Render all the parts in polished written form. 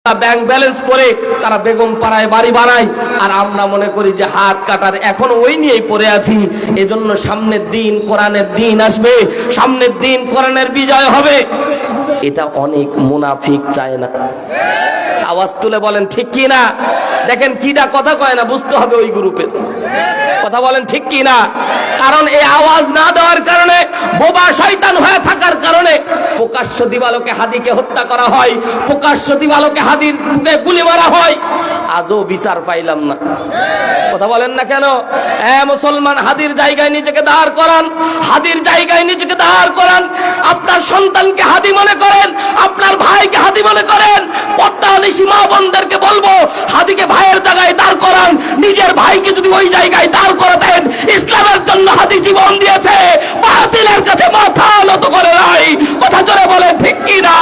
Bank balance করে তারা বেগম পাড়ায় বাড়ি বানায়, আর আমরা মনে করি যে হাত কাটার এখন ওই নিয়েই পড়ে আছি। এজন্য সামনের দিন কোরআনের দিন আসবে, সামনের দিন কোরআনের বিজয় হবে। এটা অনেক মুনাফিক চায় না। আওয়াজ তুলে বলেন ঠিক কি না? দেখেন কিটা কথা কয় না, বুঝতে হবে ওই গ্রুপের কথা। বলেন ঠিক কি না? কারণ এই আওয়াজ না দেওয়ার কারণে, বোবা শয়তান হয়ে থাকার কারণে প্রকাশ্য দিবালোকে হাদিকে হত্যা করা হয়, প্রকাশ্য দিবালোকে হাদির বুকে গুলি মারা হয়। আজও বিচার পাইলাম না। কথা বলেন না কেন? মুসলমান, হাদির জায়গায় নিজেকে দাঁড় করান, হাদির জায়গায় নিজেকে দাঁড় করান। আপনার সন্তানকে হাদি মনে করেন, আপনার ভাইকে হাদি মনে করেন। পদ্মানিশী মা বোনদেরকে বলবো, হাদিকে ভাইয়ের জায়গায় দাঁড় করান। নিজের ভাইকে যদি ওই জায়গায় দাঁড় করাতেন, ইসলামের জন্য হাদি জীবন দিয়েছে, বাতিলের কাছে মাথা নত করে নাই। কথা জোরে বলেন ঠিক কি না?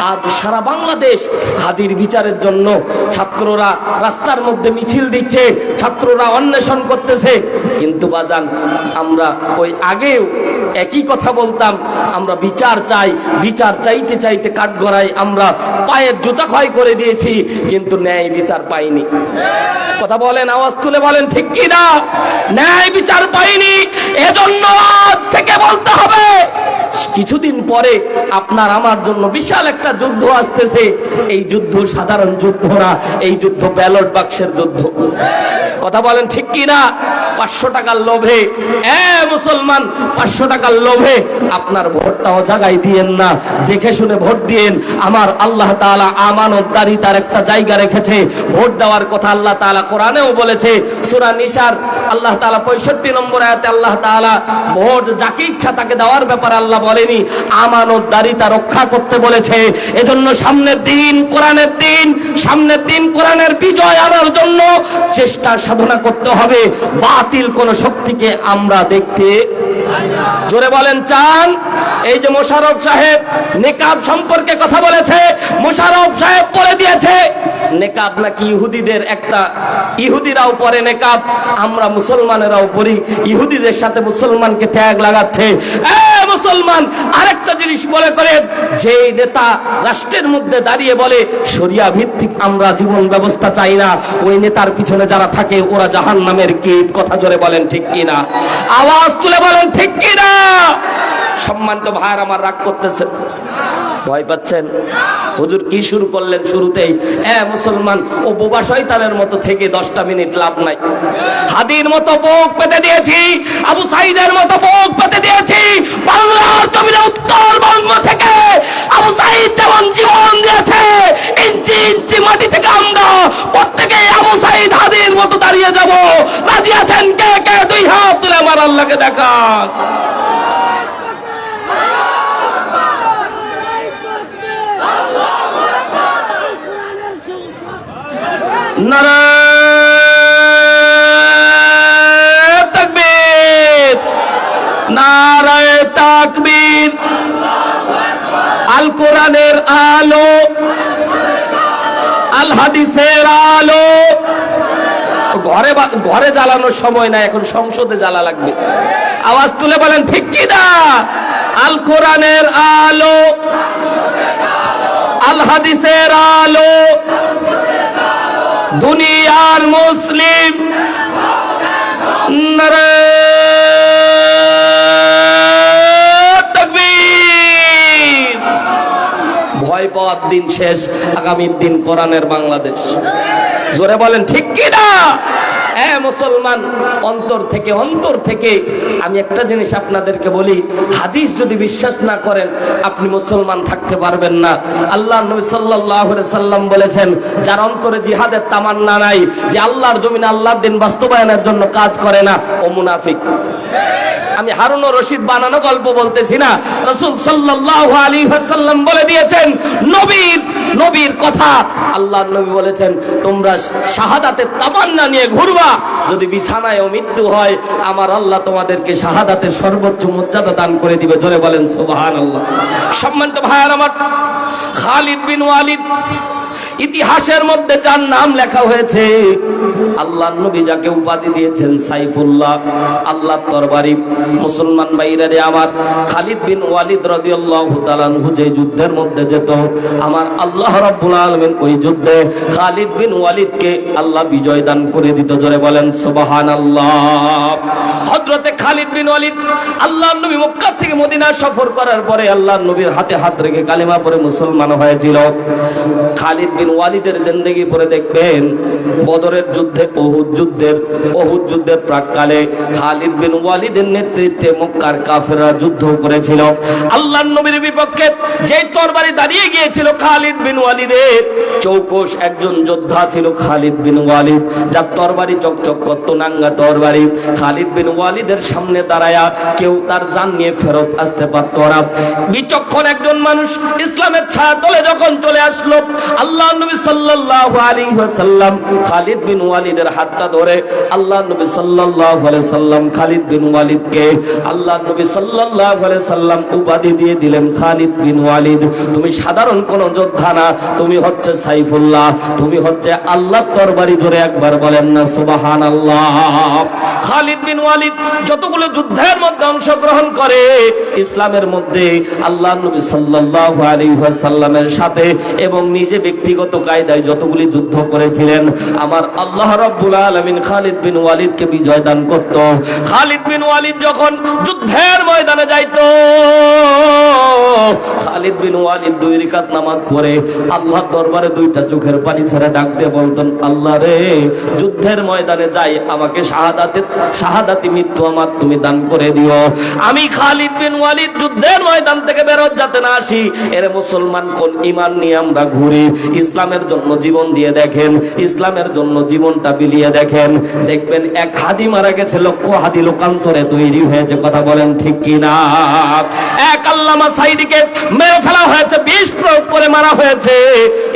আজ সারা বাংলাদেশ হাদির বিচারের জন্য ছাত্ররা রাস্তার মধ্যে মিছিল দিচ্ছে, ছাত্ররা অন্বেষণ করতেছে। কিন্তু বাজান, আমরা ওই আগেও একই কথা বলতাম, আমরা বিচার চাই, বিচার চাইতে চাইতে কাঠগড়ায় আমরা পায়ের জুতা ক্ষয় করে দিয়েছি, কিন্তু ন্যায় বিচার পাইনি। কথা বলেন, আওয়াজ তুলে বলেন ঠিক কি না? ন্যায় বিচার পাইনি। এজন্য আজ থেকে বলতে হবে, কিছুদিন পরে আপনার আমার জন্য বিশাল একটা যুদ্ধ আসতেছে। এই যুদ্ধ সাধারণ যুদ্ধ না, এই যুদ্ধ ব্যালট বাক্সের যুদ্ধ। কথা বলেন ঠিক কি না? 500 টাকার লোভে, মুসলমান, 500 টাকার লোভে আপনার ভোটটাও জায়গায় দিয়েন না, দেখে শুনে ভোট দিয়েন। আমার আল্লাহ তাআলা আমানতদারিতার একটা জায়গা রেখেছে। ভোট দেওয়ার কথা আল্লাহ তাআলা কোরআনেও বলেছে। সূরা নিসার আল্লাহ তাআলা 65 নম্বর আয়াতে আল্লাহ তাআলা ভোট যাকে ইচ্ছা তাকে দেওয়ার ব্যাপারে আল্লাহ বলেনি, আমানতদারিতা রক্ষা করতে বলেছে। এজন্য সামনের দিন কোরআনের দিন, সামনের দিন কোরআনের বিজয় আনার জন্য চেষ্টা সাধনা করতে হবে। বাতিল কোন শক্তিকে আমরা দেখতে, জোরে বলেন, চান? এই যে মোশাররফ সাহেব নিকাব সম্পর্কে কথা বলেছে, মোশাররফ সাহেব বলে দিয়েছে নেকাব নাকি ইহুদিদের একটা, ইহুদিরাও পরে নেকাব, আমরা মুসলমানেরাও পড়ি। ইহুদিদের সাথে মুসলমানকে ট্যাগ লাগাচ্ছে। মুসলমান, আরেকটা জিনিস মনে করেন, যে নেতা রাষ্ট্রের মধ্যে দাঁড়িয়ে বলে শরিয়া ভিত্তিক আমরা জীবন ব্যবস্থা চাই না, ওই নেতার পিছনে যারা থাকে ওরা জাহান্নামের কীট। কথা জোরে বলেন ঠিক কি না? আওয়াজ তুলে বলেন ঠিক কি না? সম্মানিত ভাইয়ের আমার, রাগ করতেছেন, ভয় পাচ্ছেন? হুজুর কি শুরু করলেন শুরুতেই? মুসলমান, ও বোবা শয়তানের মতো থেকে 10টা মিনিট লাভ নাই। হাদির মতো বুক পেতে দিয়েছি, আবু সাইদের মতো বুক পেতে দিয়েছি। বাংলার জমিনে উত্তরবঙ্গ থেকে আবু সাইদ যেমন জীবন দিয়েছে, ইঞ্চি ইঞ্চি মাটি থেকে আমরা প্রত্যেকে আবু সাইদ হাদির মতো দাঁড়িয়ে যাব। রাজি আছেন কে কে? 2 হাত তুলে আমার আল্লাহকে দেখান। নারায়ে তাকবীর, নারায়ে তাকবীর। আল কোরআনের আলো, আল হাদিসের আলো। ঘরে ঘরে জ্বালানোর সময় না, এখন সংসদে জ্বালা লাগবে। আওয়াজ তুলে বলেন ঠিক কি না? আল কোরআনের আলো, আল হাদিসের আলো, দুনিয়ার মুসলিম। নারায়ে তাকবীর। ভয় পাওয়ার দিন শেষ, আগামীর দিন কোরআনের বাংলাদেশ। জোরে বলেন ঠিক কি না? মুসলমান, অন্তর থেকে আমি একটা জিনিস আপনাদেরকে বলি, হাদিস যদি বিশ্বাস না করেন আপনি মুসলমান থাকতে পারবেন না। আল্লাহ নবী সাল্লাল্লাহু আলাইহি সাল্লাম বলেছেন, যার অন্তরে জিহাদের তামান্না নাই, যে আল্লাহর জমিনে আল্লাহর দিন বাস্তবায়নের জন্য কাজ করে না, ও মুনাফিক। আমি হারুন রশিদ বানানো গল্প বলতেছি না, রাসূল সাল্লাল্লাহু আলাইহি ওয়াসাল্লাম বলে দিয়েছেন, নবীর কথা। আল্লাহর নবী বলেছেন, তোমরা শাহাদাতের তামান্না নিয়ে ঘুরবা, যদি বিছানায়ও মৃত্যু হয় আমার আল্লাহ তোমাদেরকে শাহাদাতের সর্বোচ্চ মর্যাদা দান করে দিবে। জোরে বলেন সুবহানাল্লাহ। সম্মানিত ভাইয়ার আমার, খালিদ বিন ওয়ালিদ ইতিহাসের মধ্যে যার নাম লেখা হয়েছে, আল্লাহর নবী যাকে উপাধি দিয়েছেন সাইফুল্লাহ, আল্লাহর তরবারি। মুসলমান ভাইরা রে আমার, খালিদ বিন ওয়ালিদ রাদিয়াল্লাহু তাআলা আনহু যে যুদ্ধের মধ্যে যেত, আমার আল্লাহ রাব্বুল আলামিন ওই যুদ্ধে খালিদ বিন ওয়ালিদকে আল্লাহ বিজয় দান করে দিত। জোরে বলেন সুবহানাল্লাহ। হযরতে খালিদ বিন ওয়ালিদ আল্লাহর নবী মক্কা থেকে মদিনা সফর করার পরে আল্লাহর নবীর হাতে হাত রেখে কালিমা পড়ে মুসলমান হয়েছিল। খালিদ বিন ওয়ালিদের জিন্দেগি পড়ে দেখবেন, বদরের যুদ্ধে, উহুদ যুদ্ধের প্রাককালে খালিদ বিন ওয়ালিদের নেতৃত্বে মক্কার কাফেররা যুদ্ধ করেছিল আল্লাহর নবীর বিপক্ষে। যে তরবারি দাঁড়িয়ে গিয়েছিল খালিদ বিন ওয়ালিদের, চৌকস একজন যোদ্ধা ছিল খালিদ বিন ওয়ালিদ, যার তরবারি চকচক করত, নাঙ্গা তরবারি। খালিদ বিন ওয়ালিদের সামনে দাঁড়ায়া কেউ তার জান নিয়ে ফেরত আসতে পারত না। বিচক্ষণ একজন মানুষ ইসলামের ছায়া তলে যখন চলে আসলো, আল্লাহর নবী সাল্লাল্লাহু আলাইহি ওয়াসাল্লাম খালিদ বিন ওয়ালিদের হাতটা ধরে আল্লাহর নবী সাল্লাল্লাহু আলাইহি সাল্লাম খালিদ বিন ওয়ালিদকে আল্লাহর নবী সাল্লাল্লাহু আলাইহি সাল্লাম উপাধি দিয়ে দিলেন খালিদ বিন ওয়ালিদ। তুমি সাধারণ কোন যোদ্ধা না, তুমি হচ্ছে সাইফুল্লাহ, তুমি হচ্ছে আল্লাহর তরবারি। ধরে একবার বলেন না সুবহানাল্লাহ। খালিদ বিন ওয়ালিদ যতগুলো যুদ্ধের মধ্যে অংশগ্রহণ করে ইসলামের মধ্যে, আল্লাহর নবী সাল্লাল্লাহু আলাইহি ওয়াসাল্লামের সাথে এবং নিজে ব্যক্তিগত কায়দায় যতগুলি যুদ্ধ করেছিলেন, আমার আল্লাহ রাব্বুল আলামিন খালিদ বিন ওয়ালিদকে বিজয় দান করত। খালিদ বিন ওয়ালিদ যখন যুদ্ধের ময়দানে যাইতো, খালিদ বিন ওয়ালিদ 2 রাকাত নামাজ পড়ে আল্লাহর দরবারে 2টা চোখের পানি ছেড়ে ডাক দিয়ে বলতেন, আল্লাহ রে, যুদ্ধের ময়দানে যাই, আমাকে শাহাদাতি মৃত্যু আমার তুমি দান করে দিও। আমি খালিদ বিন ওয়ালিদ যুদ্ধের ময়দান থেকে বেরোত যাতে না আসি। এর মুসলমান কোন ঈমান নিয়ে আমরা ঘুরি? ইসলামের জন্য জীবন দিয়ে দেখেন, ইসলামের জন্য জীবনটা বিলিয়ে দেখেন, দেখবেন এক হাদি মারা গেছে, লক্ষ হাদি লোকান্তরে তৈরি হয়েছে। কথা বলেন ঠিক কিনা? এক আল্লামা সাইদিকে মেরে ফেলা হয়েছে, বিষ প্রয়োগ করে মারা হয়েছে।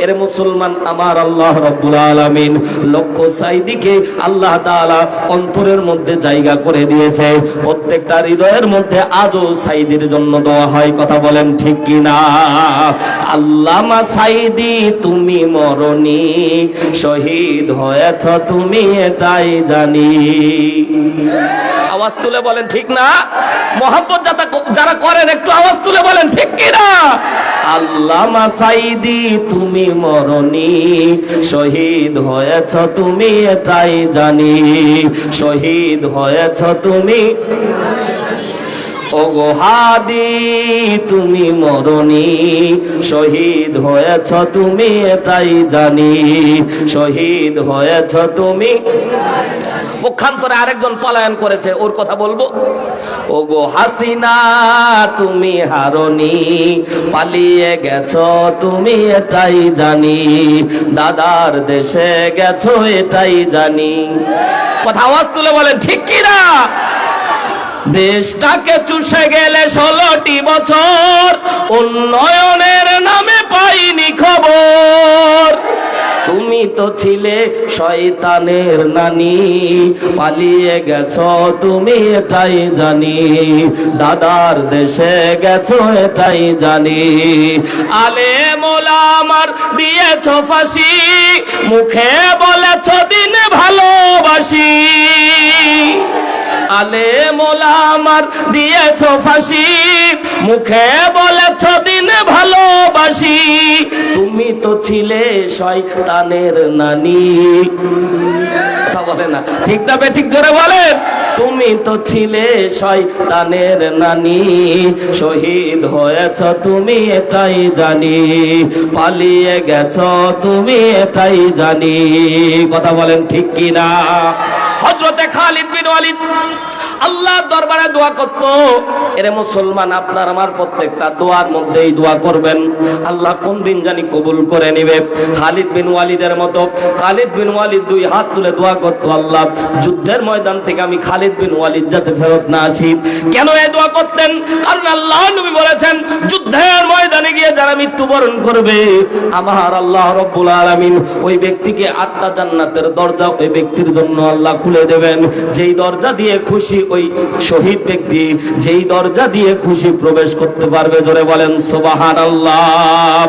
এর মুসলমান আমার আল্লাহ রাব্বুল আলামিন লক্ষ সাইদিকে আল্লাহ তাআলা অন্তরের মধ্যে জায়গা করে দিয়েছে। প্রত্যেকটা হৃদয়ের মধ্যে আজও সাইদির জন্য দোয়া হয়। কথা বলেন ঠিক কিনা? আল্লামা সাইদি তুমি মরনি, শহীদ হয়েছ তুমি এটাই জানি। আওয়াজ তুলে বলেন ঠিক না? মোহাব্বত যারা করেন একটু আওয়াজ তুলে বলেন ঠিক কিনা? আল্লামা সাইদি তুমি মরনি, শহীদ হয়েছ তুমি এটাই জানি, শহীদ হয়েছ তুমি। ওগো হাদি তুমি মরনি, শহীদ হয়েছ তুমি এটাই জানি, শহীদ হয়েছ তুমি। পক্ষান্তরে আরেকজন পলায়ন করেছে, ওর কথা বলবো। ওগো হাসিনা তুমি হারনি, পালিয়ে গেছো তুমি এটাই জানি, দাদার দেশে গেছো এটাই জানি। কথা আওয়াজ তুলে বলেন ঠিক কিনা? দেশটাকে চুষে গেলে 16টি বছর, উন্নয়নের নামে পাইনি খবর। তুমি তো ছিলে শয়তানের নানি, পালিয়ে গেছো তুমি এটাই জানি, দাদার দেশে গেছো এটাই জানি। আলেম ওলামার দিয়েছো ফাঁসি, মুখে বলেছো দিন ভালোবাসি। আলেম ওলামার দিয়েছো ফাঁসি, মুখে বলেছো দিন ভালোবাসি। তুমি তো ছিলে শয়তানের নানি। কথা বলে না ঠিক না বেঠিক? জোরে বলেন। তুমি তো ছিলে শয়তানের নানি, শহীদ হয়েছ তুমি এটাই জানি, পালিয়ে গেছো তুমি এটাই জানি। কথা বলেন ঠিক কিনা? হযরতে খালিদ বিন ওয়ালিদ আল্লাহর দরবারে দোয়া করত। এরে মুসলমান, আপনার আমার প্রত্যেকটা দোয়ার মধ্যেই দোয়া করবেন, আল্লাহ কোন দিন জানি কবুল করে নিবে। খালিদ বিন ওয়ালিদের মতো খালিদ বিন ওয়ালিদ 2 হাত তুলে দোয়া করত, আল্লাহ যুদ্ধের ময়দান থেকে আমি খালিদ বিন ওয়ালিদ যাতে ফেরত না আসি। কেন এই দোয়া করতেন? কারণ আল্লাহ নবী বলেছেন, যুদ্ধের ময়দানে গিয়ে যারা মৃত্যুবরণ করবে, আমার আল্লাহ রাব্বুল আলামিন ওই ব্যক্তিকে 8টা জান্নাতের দরজা ওই ব্যক্তির জন্য আল্লাহ খুলে দেবেন। যেই দরজা দিয়ে খুশি ওই শহীদ ব্যক্তি যেই দরজা দিয়ে খুশি প্রবেশ করতে পারবে। জোরে বলেন সুবহানাল্লাহ।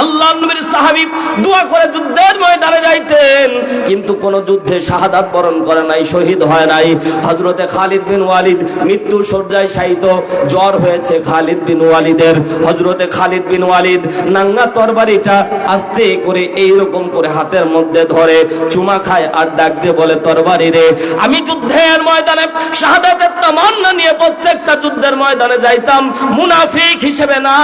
আল্লাহর নবীর সাহাবী দোয়া করে যুদ্ধের ময়দানে যাইতেন, কিন্তু কোন যুদ্ধে শাহাদাত বরণ করে নাই, শহীদ হয় নাই। হযরতে খালিদ বিন ওয়ালিদ মৃত্যু শয্যায় শায়িত, জ্বর হয়েছে খালিদ বিন ওয়ালিদের। হযরতে খালিদ বিন ওয়ালিদ নাঙ্গা তরবারিটা আস্তে করে এইরকম করে হাতের মধ্যে ধরে চুমা খায় আর ডাক দিয়ে বলে, তরবারি রে, আমি যুদ্ধের ময়দানে শাহাদাতের তামান্না নিয়ে প্রত্যেকটা যুদ্ধের ময়দানে যাইতাম, মুনাফিক হিসেবে না,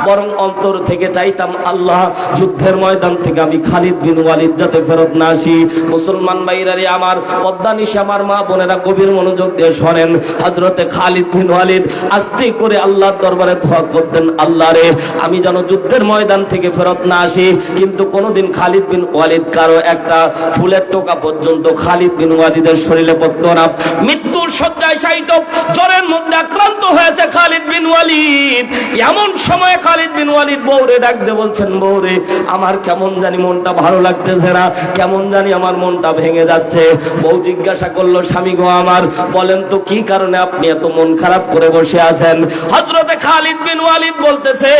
বরং অন্তর থেকে চাইতাম আল্লাহ যুদ্ধের ময়দান থেকে আমি খালিদ বিন ওয়ালিদ যাতে ফেরত না আসি। মুসলমান ভাইরা রে আমার, পদ্মা নিশে আমার মা বোনেরা গভীর মনোযোগ দিয়ে শোনেন। হযরতে খালিদ বিন ওয়ালিদ আস্তে করে আল্লাহর দরবারে দোয়া করতেন, আল্লাহ রে, আমি যেন যুদ্ধের ময়দান থেকে ফেরত না আসি। কিন্তু কোনোদিন খালিদ বিন ওয়ালিদ কারো একটা ফুলের টোকা পর্যন্ত খালিদ বিন ওয়ালিদের শরীরে পড়তো না। মৃত্যুর শয্যায় শায়িত, জ্বরের মধ্যে আক্রান্ত হয়েছে খালিদ বিন ওয়ালিদ। এমন সময় খালিদ বিন ওয়ালিদ বউরে ডাক দিয়ে বলছেন, বউরে, আমার কেমন জানি মনটা ভালো লাগতেছে না, কেমন জানি আমার মনটা ভেঙে যাচ্ছে। বউ জিজ্ঞাসা করলো, স্বামী গো আমার, বলেন তো কি কারণে আপনি এত মন খারাপ করে বসে আছেন? হযরতে খালিদ বিন ওয়ালিদ বলতেছে,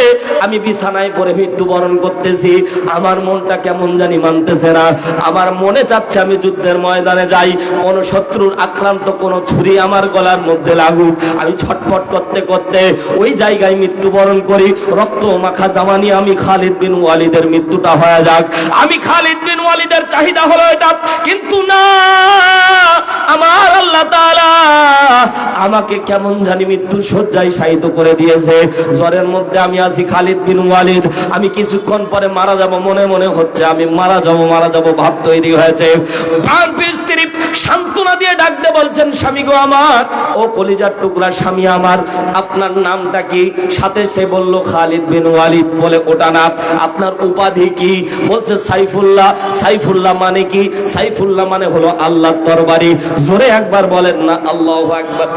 আমি বিছানায় পড়ে মৃত্যুবরণ করতেছি, আমার মনটা কেমন জানি মানতেছে না, আমার মনে চাচ্ছে আমি যুদ্ধের ময়দানে যাই, কোন শত্রুর আক্রান্ত কোন ছুরি আমার গলার মধ্যে লাগুক, আমি ছটফট করতে করতে ওই জায়গায় মৃত্যুবরণ করি, রক্ত মাখা জামা নিয়ে আমি খালিদ বিন ওয়ালিদের মৃত্যুটা হয়ে যাক। আমি খালিদ বিন ওয়ালিদের চাহিদা হলো এটা, কিন্তু না, আমার আল্লাহ তাআলা আমাকে কেমন জানি মৃত্যু শয্যায় শায়িত করে দিয়েছে, জ্বরের মধ্যে আমি আছি খালিদ বিন ওয়ালিদ, আমি কিছুক্ষণ পরে মারা যাব, মনে মনে হচ্ছে আমি মারা যাব ভাব তৈরি হয়েছে। স্ত্রী সান্ত্বনা দিয়ে ডাকতে বলছেন, স্বামী গো আমার, ও কলিজার টুকরা স্বামী আমার, আপনার নামটা কি? সাথে সে বলল খালিদ বিন ওয়ালিদ। বলে, ওটা না, আপনার উপাধি কি? বলছে সাইফুল্লাহ। সাইফুল্লাহ মানে কি? সাইফুল্লাহ মানে হলো আল্লাহর তরবারি। জোরে একবার বলেন না আল্লাহু আকবার।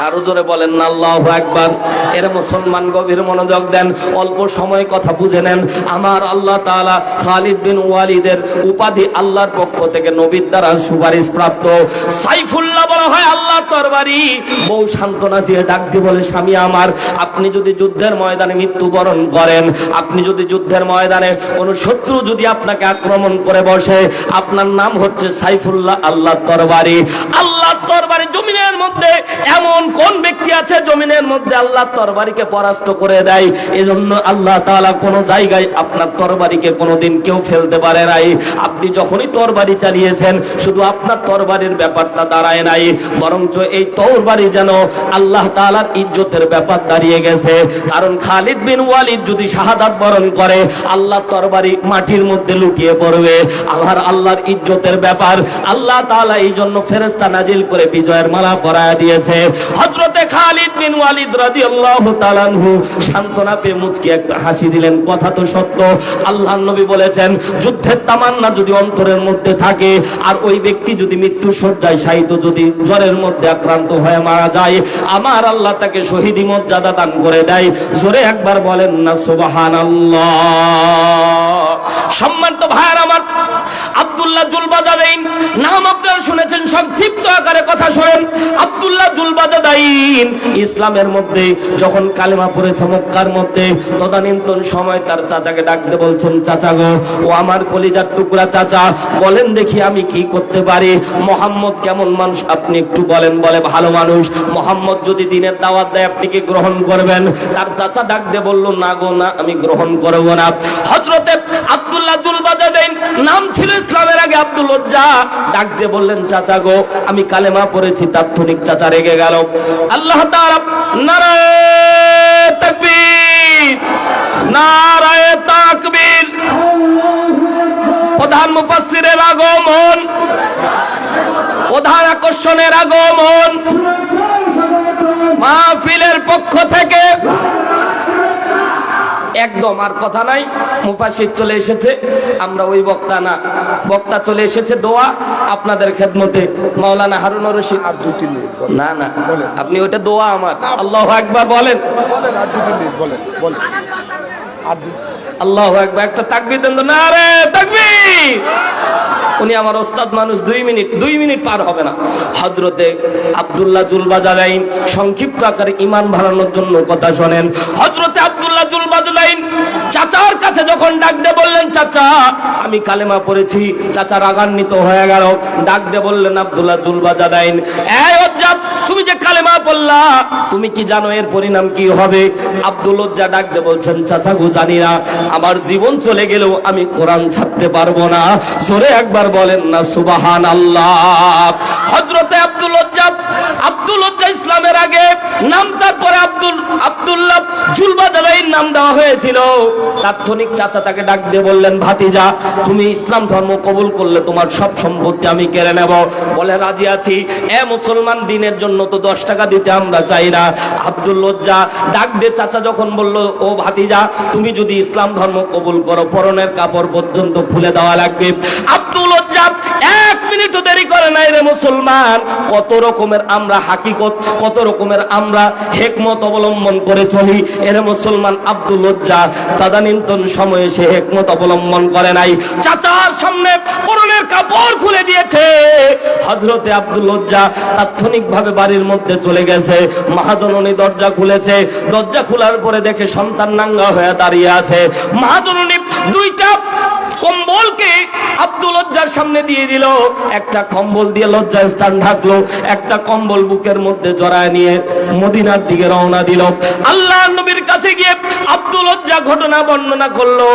আরো জোরে বলেন না আল্লাহু আকবার। এর মুসলমান গভীর মনোযোগ দেন, অল্প সময় কথা বুঝে নেন। আমার আল্লাহ তাআলা খালিদ বিন ওয়ালিদের উপাধি আল্লাহর পক্ষ থেকে নবীর দ্বারা সুপারিশ প্রাপ্ত। সাইফুল্লাহ বলা হয় আল্লাহর তরবারি। বউ সান্ত্বনা দিয়ে ডাক দিয়ে বলে, স্বামী আমার, আপনি যদি যুদ্ধের ময়দানে মৃত্যুবরণ করেন, আপনি যদি যুদ্ধের ময়দানে কোন শত্রু যদি আপনাকে আক্রমণ করে বসে, আপনার নাম হচ্ছে সাইফুল্লাহ, আল্লাহর তরবারি। আল্লাহর তরবারি জমিনের মধ্যে এমন কোন ব্যক্তি আছে জমিনের মধ্যে আল্লাহর তরবারিকে পরাস্ত করে দেয়? এজন্য আল্লাহ তাআলা কোন জায়গায় আপনার তরবারিকে কোনোদিন কেউ ফেলতে পারে নাই। আপনি যখনই তরবারি চালিয়েছেন, শুধু আপনার তরবারির ব্যাপারটা দাঁড়ায় নাই, বরঞ্চ এই তরবারি যেন আল্লাহ তাআলার ইজ্জতের ব্যাপার দাঁড়িয়ে গেছে। কারণ খালিদ বিন ওয়ালিদ যদি শাহাদাত বরণ করে, আল্লাহর তরবারি মাটির মধ্যে লুটিয়ে পড়বে। আমার আল্লাহর ইজ্জতের ব্যাপার, আল্লাহ তাআলা এই জন্য ফেরেশতা নাজিল করে বিজয়ের মালা পরায়া দিয়েছে। হযরতে খালিদ বিন ওয়ালিদ রাদিয়াল্লাহু তাআলা আনহু সান্ত্বনা পেয়ে মুচকি একটা হাসি দিলেন। কথা তো সত্য, আল্লাহর নবী বলেছেন, যুদ্ধের তামান্না যদি অন্তরের মধ্যে থাকে, আর ওই ব্যক্তি যদি মৃত্যু শয্যায় শায়িত, যদি জ্বরের মধ্যে আক্রান্ত হয়ে মারা যায়, আমার আল্লাহ তাকে শহীদি মর্যাদা দান করে দেয়। জোরে একবার বলেন না সুবহানাল্লাহ। সম্মানিত ভাইরা আমার, আব্দুল্লাহ জুলবাজাদাইন নাম আপনারা শুনেছেন, সংক্ষিপ্ত আকারে কথা শোনেন। আব্দুল্লাহ জুলবাজাদাইন ইসলামের মধ্যে যখন কালেমা পড়েছে মক্কার মধ্যে, তদানীন্তন সময় তার চাচাকে ডাকতে বলছেন, চাচা গো, ও আমার কলিজার টুকরা চাচা, বলেন দেখি আমি কি করতে পারি? মোহাম্মদ কেমন মানুষ আপনি একটু বলেন। বলে, ভালো মানুষ। মোহাম্মদ যদি দিনের দাওয়াত দেয় আপনি কি গ্রহণ করবেন? তার চাচা ডাক দিয়ে বলল, না গো না, আমি গ্রহণ করব না। হযরতে আব্দুল্লাহ জুলবাজাদাইন নাম ছিল ইসলামের আগে আব্দুল উজ্জা, ডাক দিয়ে বললেন, চাচা গো, আমি কালেমা পড়েছি। তাৎক্ষণিক চাচা রেগে গেল। আল্লাহ তাআলা নারায়ে তাকবীর, নারায়ে তাকবীর। প্রধান মুফাসসিরের আগমন, প্রধান আকর্ষণের আগমন, মাহফিলের পক্ষ থেকে একদম আর কথা নাই। মুফাসসির চলে এসেছে, আমরা ওই বক্তা না, বক্তা চলে এসেছে। দোয়া আপনাদের খেদমতে। মাওলানা হারুনুর রশিদ। আর 2-3 মিনিট বলেন। না না, আপনি ওটা দোয়া আমার। আল্লাহু আকবার বলেন। বলেন আর 2-3 মিনিট বলেন। আর আল্লাহু আকবার। একটা তাকবীর দেন তো। নারে তাকবীর। উনি আমার ওস্তাদ মানুষ, 2 মিনিট পার হবে না। হযরতে আব্দুল্লাহ জুলবাজালাইন সংক্ষিপ্ত আকারে ঈমান বাড়ানোর জন্য কথা শোনেন। হযরতে আব্দুল্লাহ জুলবাজালাইন চাচার কাছে যখন ডাক দিয়ে বললেন, চাচা আমি কালেমা পড়েছি, চাচা রাগান্বিত হয়ে গেল। ডাক দিয়ে বললেন, আব্দুল্লাহ জুলবাজালাইন, এই ওজ্জা, তুমি যে কালেমা পড়লা, তুমি কি জানো এর পরিণাম কি হবে? আব্দুল ওজ্জা ডাক দিয়ে বলছেন, চাচা গো জানি না, আমার জীবন চলে গেলেও আমি কোরআন ছাড়তে পারবো না। জোরে একবার বলেন না সুবহানাল্লাহ। হযরতে আব্দুল ওজ্জা ইসলামের আগে নাম, তারপরে আব্দুল্লাহ জুলবাজালাইন নাম দেওয়া হয়েছিল। তাৎক্ষণিক চাচা তাকে ডাক দিয়ে বললেন, ভাতিজা তুমি ইসলাম ধর্ম কবুল করলে তোমার সব সম্পত্তি আমি কেড়ে নেব। বলে, রাজি আছি। এ মুসলমান, দিনের জন্য তো 10 টাকা দিতে আমরা চাই না। আব্দুল ওজ্জা ডাক দিয়ে চাচা যখন বলল, ও ভাতিজা তুমি যদি ইসলাম ধর্ম কবুল করো, পরনের কাপড় পর্যন্ত খুলে দেওয়া লাগবে। আব্দুল ওজ্জা 1 মিনিটও দেরি করে নাই রে মুসলমান। কত রকমের আমরা হাকিকত, কত রকমের আমরা হেকমত অবলম্বন করে চলি। এর মুসলমান আব্দুল ওজ্জা তদানীন্তন সময়ে সে হেকমত অবলম্বন করে নাই, চাচার সামনে পরনের কাপড় খুলে দিয়েছে। হযরতে আব্দুল ওজ্জা তাৎক্ষণিকভাবে বাড়ির মধ্যে চলে গেছে। মহাজননী দরজা খুলেছে। দরজা খোলার পরে দেখে সন্তান নাঙ্গা হয়ে দাঁড়িয়ে আছে। মহাজননী 2টা কম্বলকে আব্দুল ওজ্জার সামনে দিয়ে দিল। একটা কম্বল দিয়ে লজ্জা স্থান ঢাকলো, একটা কম্বল বুকের মধ্যে জড়ায় নিয়ে মদিনার দিকে রওনা দিল। আল্লাহর নবীর কাছে গিয়ে আব্দুল ওজ্জা ঘটনা বর্ণনা করলো।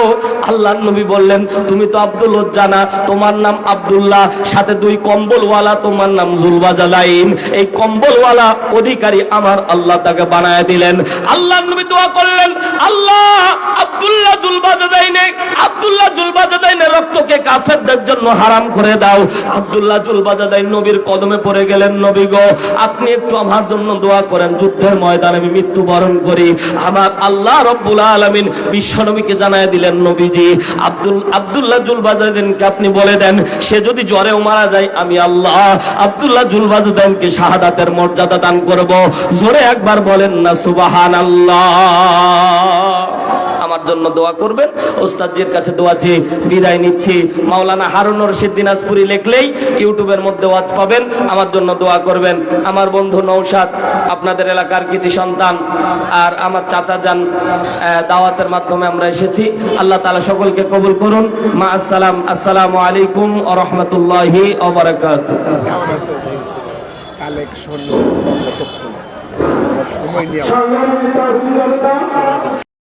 আল্লাহর নবী বললেন, তুমি তো আব্দুল ওজ্জা না, তোমার নাম আব্দুল্লাহ, সাথে 2 কম্বলওয়ালা, তোমার নাম জুলবাজালাইন। এই কম্বলওয়ালা অধিকারী আমার আল্লাহ তাকে বানায় দিলেন। আল্লাহর নবী দোয়া করলেন, আল্লাহ আব্দুল্লাহ জুলবাজালাইনের রক্তকে কাফেরদের জন্য হারাম করে দাও। আব্দুল্লাহ জুলবাজালাইন নবীর কদমে পড়ে গেলেন, নবী গো আপনি একটু আমার জন্য দোয়া করেন, যুদ্ধের ময়দানে আমি মৃত্যুবরণ করি। আমার আল্লাহ রব্বুল আলামিন বিশ্ব নবীকে জানায় দিলেন, নবীজি আব্দুল্লাহ জুলবাজালাইনকে আপনি বলে দেন, সে যদি জ্বরেও মারা যায় আমি আল্লাহ আব্দুল্লাহ জুলবাজালাইনকে শাহাদাতের মর্যাদা দান করব। জোরে একবার বলেন না সুবহানাল্লাহ। আমার জন্য দোয়া করবেন। ওস্তাদজির কাছে দোয়া চেয়ে বিদায় নিচ্ছি। মাওলানা হারুন রশিদ দিনাজপুরি লিখলেই ইউটিউবের মধ্যে ওয়াজ পাবেন। আমার জন্য দোয়া করবেন। আমার বন্ধু নৌশাদ আপনাদের এলাকার কৃতি সন্তান, আর আমার চাচা যান, দাওয়াতের মাধ্যমে আমরা এসেছি। আল্লাহ তাআলা সকলকে কবুল করুন। মা আসসালাম। আসসালামু আলাইকুম ওয়া রাহমাতুল্লাহি ওয়া বারাকাতুহু। কালেকশন সময় নিয়ে